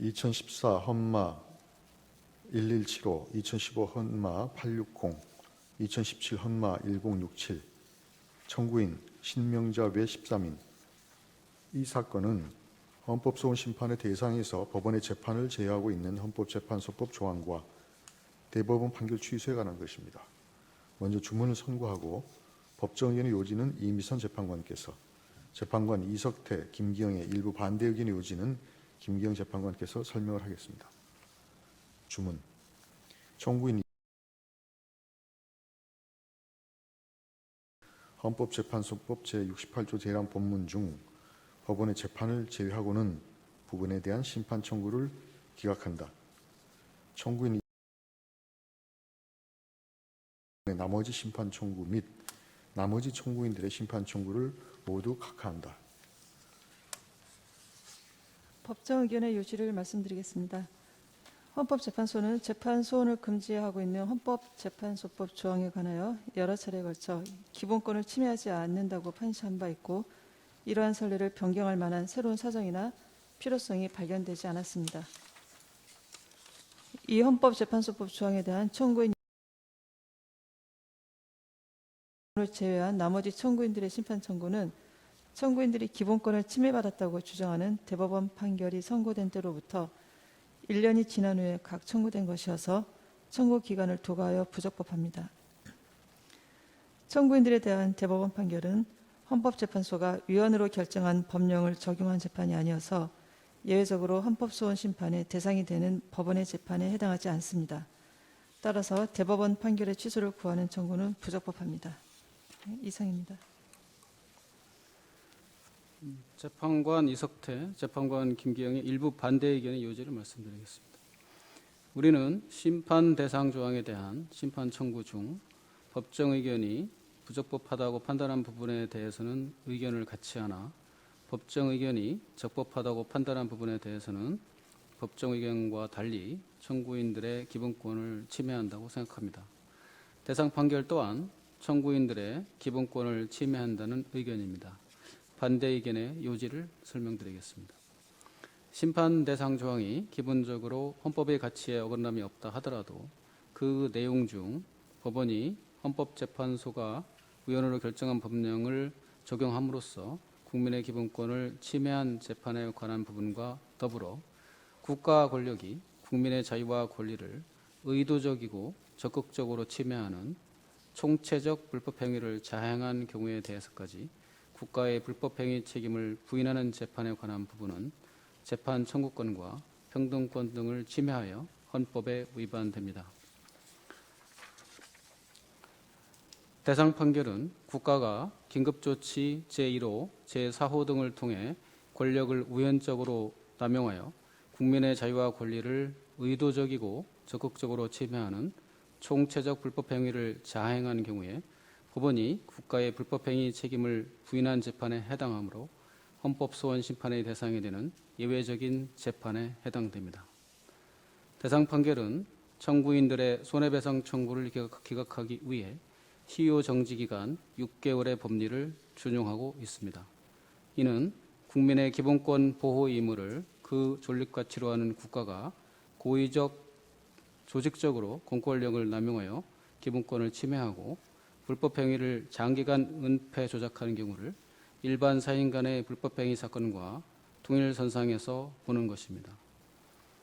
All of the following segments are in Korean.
2014 헌마 1175, 2015 헌마 860, 2017 헌마 1067, 청구인 신명자 외 13인. 이 사건은 헌법소원 심판의 대상에서 법원의 재판을 제외하고 있는 헌법재판소법 조항과 대법원 판결 취소에 관한 것입니다. 먼저 주문을 선고하고 법정 의견의 요지는 이미선 재판관께서, 재판관 이석태, 김기영의 일부 반대 의견의 요지는 김기영 재판관께서 설명을 하겠습니다. 주문. 청구인 헌법재판소법 제68조 제1항 본문 중 법원의 재판을 제외하고는 부분에 대한 심판 청구를 기각한다. 청구인 나머지 심판 청구 및 나머지 청구인들의 심판 청구를 모두 각하한다. 법정 의견의 요지를 말씀드리겠습니다. 헌법재판소는 재판 소원을 금지하고 있는 헌법재판소법 조항에 관하여 여러 차례에 걸쳐 기본권을 침해하지 않는다고 판시한 바 있고, 이러한 선례를 변경할 만한 새로운 사정이나 필요성이 발견되지 않았습니다. 이 헌법재판소법 조항에 대한 청구인 을 제외한 나머지 청구인들의 심판 청구는 청구인들이 기본권을 침해받았다고 주장하는 대법원 판결이 선고된 때로부터 1년이 지난 후에 각 청구된 것이어서 청구 기간을 도과하여 부적법합니다. 청구인들에 대한 대법원 판결은 헌법재판소가 위헌으로 결정한 법령을 적용한 재판이 아니어서 예외적으로 헌법소원 심판의 대상이 되는 법원의 재판에 해당하지 않습니다. 따라서 대법원 판결의 취소를 구하는 청구는 부적법합니다. 이상입니다. 재판관 이석태, 재판관 김기영의 일부 반대 의견의 요지를 말씀드리겠습니다. 우리는 심판 대상 조항에 대한 심판 청구 중 법정 의견이 부적법하다고 판단한 부분에 대해서는 의견을 같이 하나, 법정 의견이 적법하다고 판단한 부분에 대해서는 법정 의견과 달리 청구인들의 기본권을 침해한다고 생각합니다. 대상 판결 또한 청구인들의 기본권을 침해한다는 의견입니다. 반대 의견의 요지를 설명드리겠습니다. 심판 대상 조항이 기본적으로 헌법의 가치에 어긋남이 없다 하더라도 그 내용 중 법원이 헌법재판소가 위헌으로 결정한 법령을 적용함으로써 국민의 기본권을 침해한 재판에 관한 부분과 더불어 국가 권력이 국민의 자유와 권리를 의도적이고 적극적으로 침해하는 총체적 불법행위를 자행한 경우에 대해서까지 국가의 불법행위 책임을 부인하는 재판에 관한 부분은 재판 청구권과 평등권 등을 침해하여 헌법에 위반됩니다. 대상 판결은 국가가 긴급조치 제1호, 제4호 등을 통해 권력을 우연적으로 남용하여 국민의 자유와 권리를 의도적이고 적극적으로 침해하는 총체적 불법행위를 자행한 경우에 법원이 국가의 불법행위 책임을 부인한 재판에 해당하므로 헌법소원 심판의 대상이 되는 예외적인 재판에 해당됩니다. 대상 판결은 청구인들의 손해배상 청구를 기각하기 위해 시효 정지기간 6개월의 법리를 준용하고 있습니다. 이는 국민의 기본권 보호 의무를 그 존립가치로 하는 국가가 고의적 조직적으로 공권력을 남용하여 기본권을 침해하고 불법행위를 장기간 은폐 조작하는 경우를 일반 사인 간의 불법행위 사건과 동일선상에서 보는 것입니다.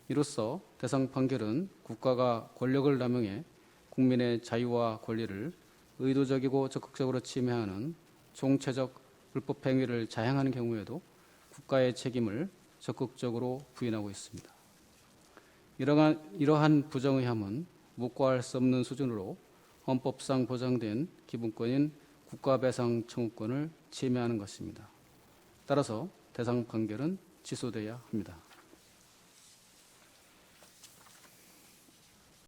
이로써 대상 판결은 국가가 권력을 남용해 국민의 자유와 권리를 의도적이고 적극적으로 침해하는 총체적 불법행위를 자행하는 경우에도 국가의 책임을 적극적으로 부인하고 있습니다. 이러한 부정의함은 묵과할 수 없는 수준으로 헌법상 보장된 기본권인 국가배상 청구권을 침해하는 것입니다. 따라서 대상 판결은 취소돼야 합니다.